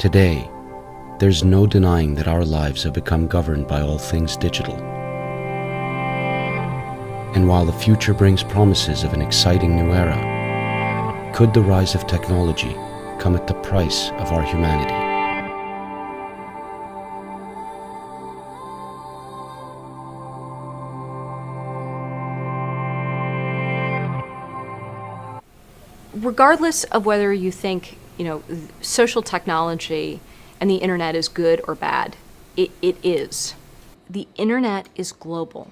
Today, there's no denying that our lives have become governed by all things digital. And while the future brings promises of an exciting new era, could the rise of technology come at the price of our humanity? Regardless of whether you think, social technology and the internet is good or bad, it is. The internet is global.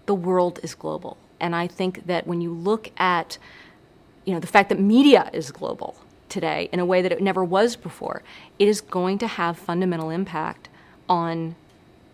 The world is global. And I think that when you look at, the fact that media is global today in a way that it never was before, it is going to have fundamental impact on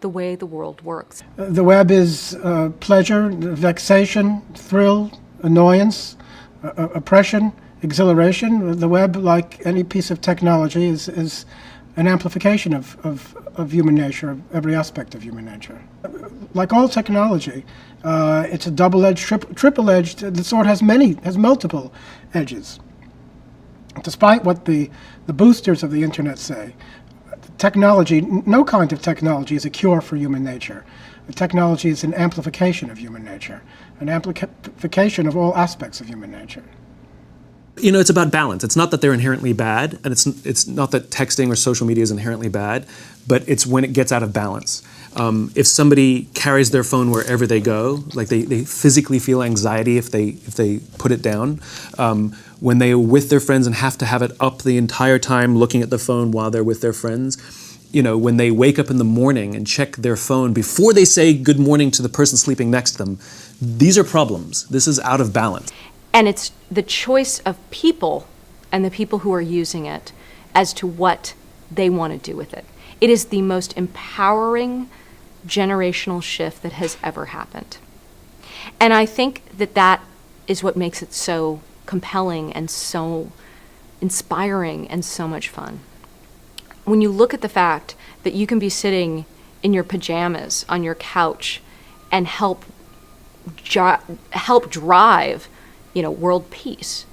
the way the world works. The web is pleasure, vexation, thrill, annoyance, oppression, exhilaration. The web, like any piece of technology, is an amplification of human nature, of every aspect of human nature. Like all technology, it's a double-edged, triple-edged. The sword has multiple edges. Despite what the boosters of the internet say, technology, no kind of technology is a cure for human nature. Technology is an amplification of human nature, an amplification of all aspects of human nature. It's about balance. It's not that they're inherently bad, and it's not that texting or social media is inherently bad, but it's when it gets out of balance. If somebody carries their phone wherever they go, like they physically feel anxiety if they put it down, when they're with their friends and have to have it up the entire time looking at the phone while they're with their friends, when they wake up in the morning and check their phone before they say good morning to the person sleeping next to them, these are problems. This is out of balance. And it's the choice of people and the people who are using it as to what they want to do with it. It is the most empowering generational shift that has ever happened. And I think that is what makes it so compelling and so inspiring and so much fun. When you look at the fact that you can be sitting in your pajamas on your couch and help drive world peace,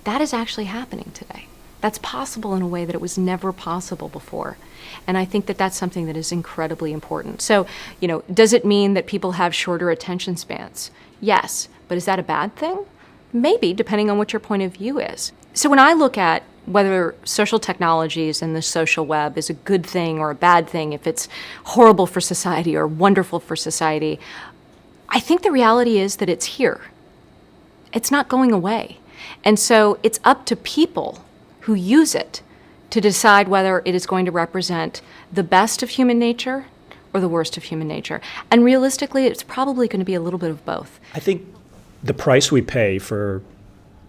that is actually happening today. That's possible in a way that it was never possible before. And I think that that's something that is incredibly important. So, does it mean that people have shorter attention spans? Yes. But is that a bad thing? Maybe, depending on what your point of view is. So when I look at whether social technologies and the social web is a good thing or a bad thing, if it's horrible for society or wonderful for society, I think the reality is that it's here. It's not going away. And so it's up to people who use it to decide whether it is going to represent the best of human nature or the worst of human nature. And realistically, it's probably going to be a little bit of both. I think the price we pay for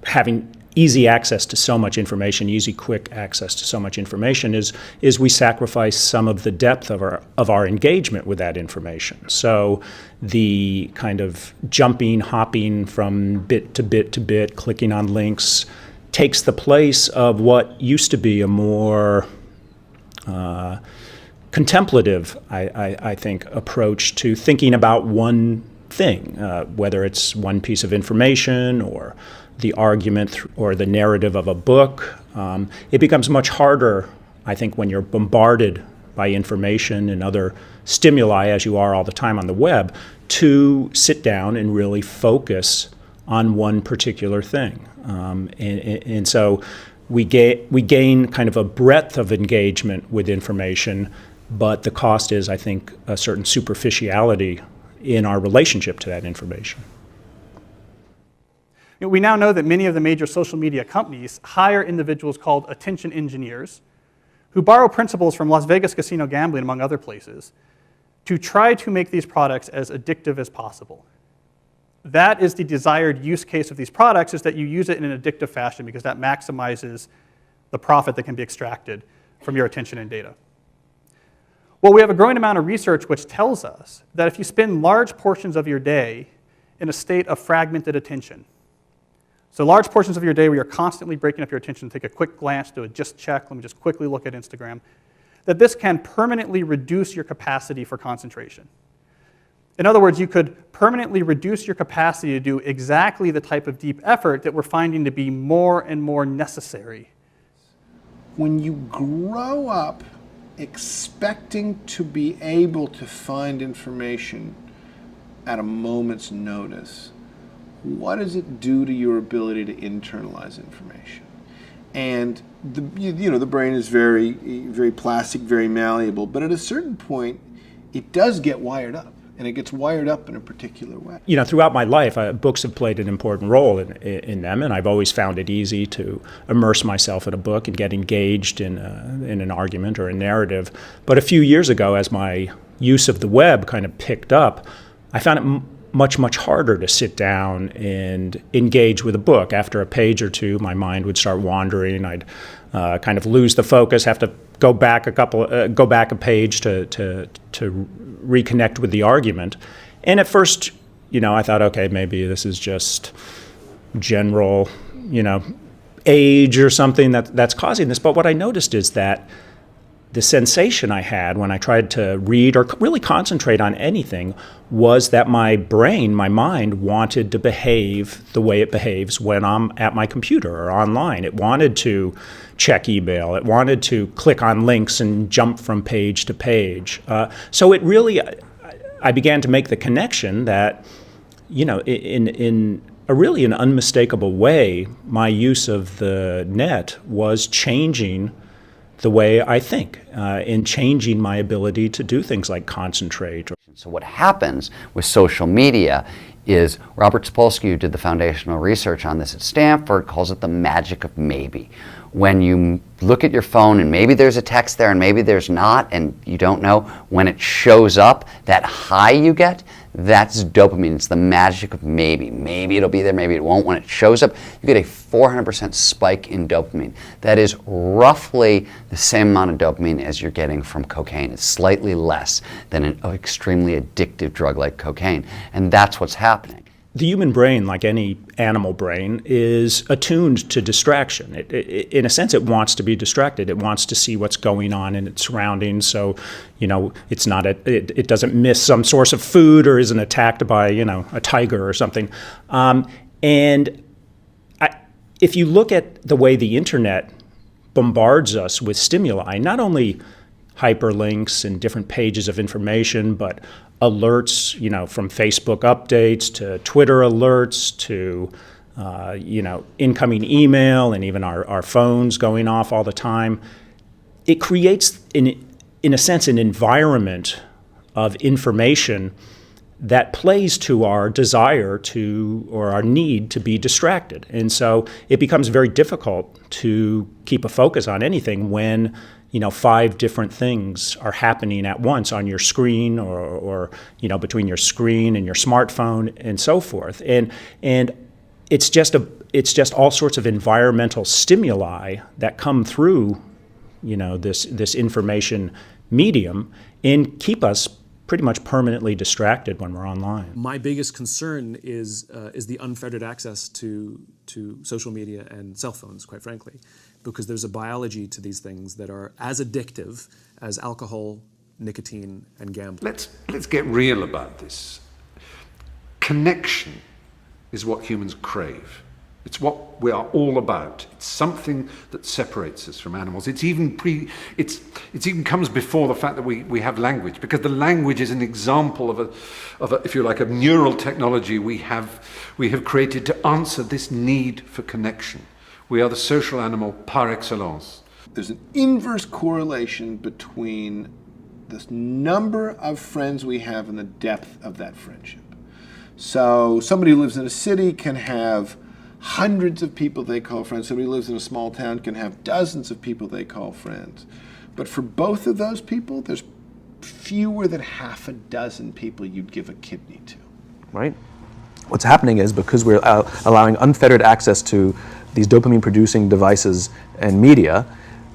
having easy access to so much information, easy, quick access to so much information is we sacrifice some of the depth of our engagement with that information. So the kind of jumping, hopping from bit to bit to bit, clicking on links takes the place of what used to be a more contemplative, I think, approach to thinking about one thing, whether it's one piece of information or the argument or the narrative of a book. It becomes much harder, I think, when you're bombarded by information and other stimuli, as you are all the time on the web, to sit down and really focus on one particular thing. And so we gain kind of a breadth of engagement with information, but the cost is, I think, a certain superficiality in our relationship to that information. We now know that many of the major social media companies hire individuals called attention engineers who borrow principles from Las Vegas casino gambling, among other places, to try to make these products as addictive as possible. That is the desired use case of these products, is that you use it in an addictive fashion because that maximizes the profit that can be extracted from your attention and data. Well, we have a growing amount of research which tells us that if you spend large portions of your day in a state of fragmented attention, so large portions of your day where you're constantly breaking up your attention, take a quick glance, do a just check, let me just quickly look at Instagram, that this can permanently reduce your capacity for concentration. In other words, you could permanently reduce your capacity to do exactly the type of deep effort that we're finding to be more and more necessary when you grow up expecting to be able to find information at a moment's notice, what does it do to your ability to internalize information? And the brain is very, very plastic, very malleable, but at a certain point, it does get wired up, and it gets wired up in a particular way. Throughout my life, books have played an important role in them, and I've always found it easy to immerse myself in a book and get engaged in an argument or a narrative. But a few years ago, as my use of the web kind of picked up, I found it much, much harder to sit down and engage with a book. After a page or two, my mind would start wandering. I'd kind of lose the focus, have to go back a page to reconnect with the argument. And at first, I thought, okay, maybe this is just general, age or something that's causing this. But what I noticed is that the sensation I had when I tried to read or really concentrate on anything was that my brain, my mind, wanted to behave the way it behaves when I'm at my computer or online. It wanted to check email. It wanted to click on links and jump from page to page. So it really, I began to make the connection that, in a really an unmistakable way, my use of the net was changing the way I think, in changing my ability to do things like concentrate. So what happens with social media is Robert Sapolsky, who did the foundational research on this at Stanford, calls it the magic of maybe. When you look at your phone and maybe there's a text there and maybe there's not, and you don't know, when it shows up, that high you get, that's dopamine. It's the magic of maybe. Maybe it'll be there, maybe it won't. When it shows up, you get a 400% spike in dopamine. That is roughly the same amount of dopamine as you're getting from cocaine. It's slightly less than an extremely addictive drug like cocaine. And that's what's happening. The human brain, like any animal brain, is attuned to distraction. In a sense, it wants to be distracted. It wants to see what's going on in its surroundings. So, it's not it doesn't miss some source of food or isn't attacked by, a tiger or something. If you look at the way the internet bombards us with stimuli, not only hyperlinks and different pages of information, but alerts, from Facebook updates to Twitter alerts to, incoming email and even our phones going off all the time. It creates, in a sense, an environment of information that plays to our desire to, or our need to be distracted. And so it becomes very difficult to keep a focus on anything when 5 different things are happening at once on your screen or between your screen and your smartphone and so forth. And it's just all sorts of environmental stimuli that come through, this information medium and keep us pretty much permanently distracted when we're online. My biggest concern is the unfettered access to social media and cell phones, quite frankly, because there's a biology to these things that are as addictive as alcohol, nicotine, and gambling. Let's get real about this. Connection is what humans crave. It's what we are all about. It's something that separates us from animals. It even comes before the fact that we have language, because the language is an example of a if you like, a neural technology we have created to answer this need for connection. We are the social animal par excellence. There's an inverse correlation between the number of friends we have and the depth of that friendship. So somebody who lives in a city can have hundreds of people they call friends. Somebody who lives in a small town can have dozens of people they call friends. But for both of those people, there's fewer than half a dozen people you'd give a kidney to. Right? What's happening is, because we're allowing unfettered access to these dopamine-producing devices and media,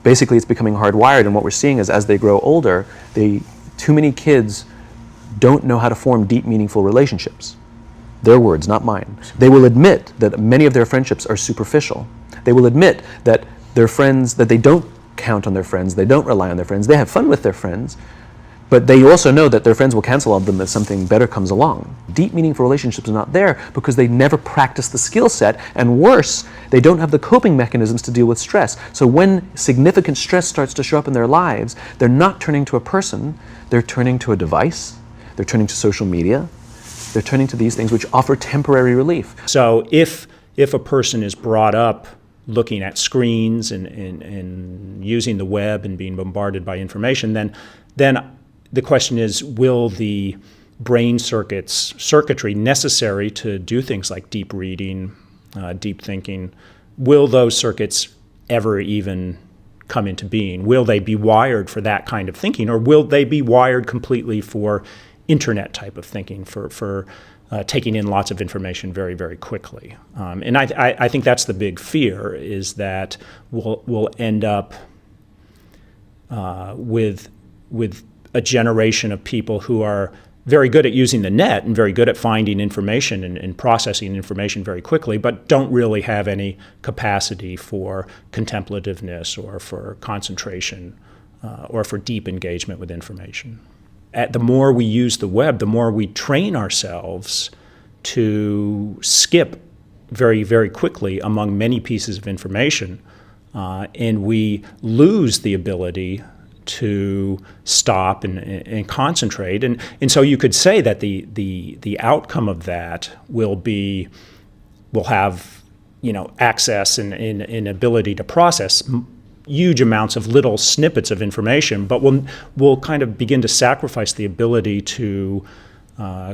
basically it's becoming hardwired, and what we're seeing is as they grow older, too many kids don't know how to form deep, meaningful relationships. Their words, not mine. They will admit that many of their friendships are superficial. They will admit that their friends, that they don't count on their friends, they don't rely on their friends, they have fun with their friends, But they also know that their friends will cancel on them if something better comes along. Deep, meaningful relationships are not there because they never practice the skill set, and worse, they don't have the coping mechanisms to deal with stress. So when significant stress starts to show up in their lives, they're not turning to a person, they're turning to a device, they're turning to social media, they're turning to these things which offer temporary relief. So if a person is brought up looking at screens and using the web and being bombarded by information, then the question is, will the brain circuitry necessary to do things like deep reading, deep thinking, will those circuits ever even come into being? Will they be wired for that kind of thinking, or will they be wired completely for internet type of thinking, for taking in lots of information very, very quickly? And I think that's the big fear, is that we'll end up with a generation of people who are very good at using the net and very good at finding information and processing information very quickly, but don't really have any capacity for contemplativeness or for concentration or for deep engagement with information. The more we use the web, the more we train ourselves to skip very, very quickly among many pieces of information, and we lose the ability to stop and concentrate. And so you could say that the outcome of that will have, access and ability to process huge amounts of little snippets of information, but we'll kind of begin to sacrifice the ability to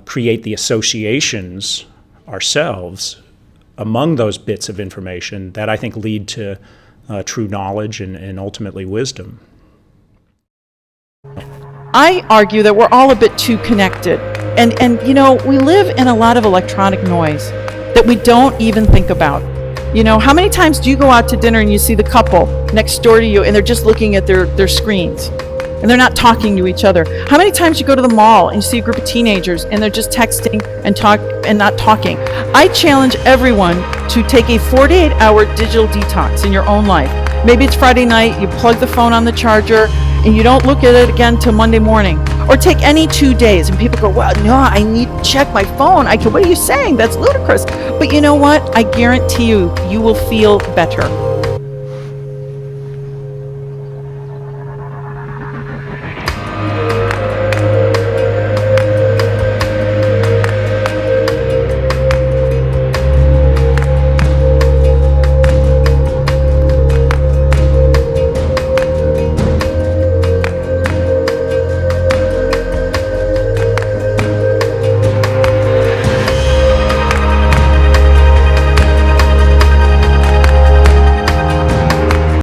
create the associations ourselves among those bits of information that I think lead to true knowledge and ultimately wisdom. I argue that we're all a bit too connected. And we live in a lot of electronic noise that we don't even think about. How many times do you go out to dinner and you see the couple next door to you and they're just looking at their screens and they're not talking to each other? How many times you go to the mall and you see a group of teenagers and they're just texting and not talking? I challenge everyone to take a 48-hour digital detox in your own life. Maybe it's Friday night, you plug the phone on the charger, and you don't look at it again till Monday morning. Or take any 2 days, and people go, well, no, I need to check my phone. What are you saying? That's ludicrous. But you know what? I guarantee you will feel better.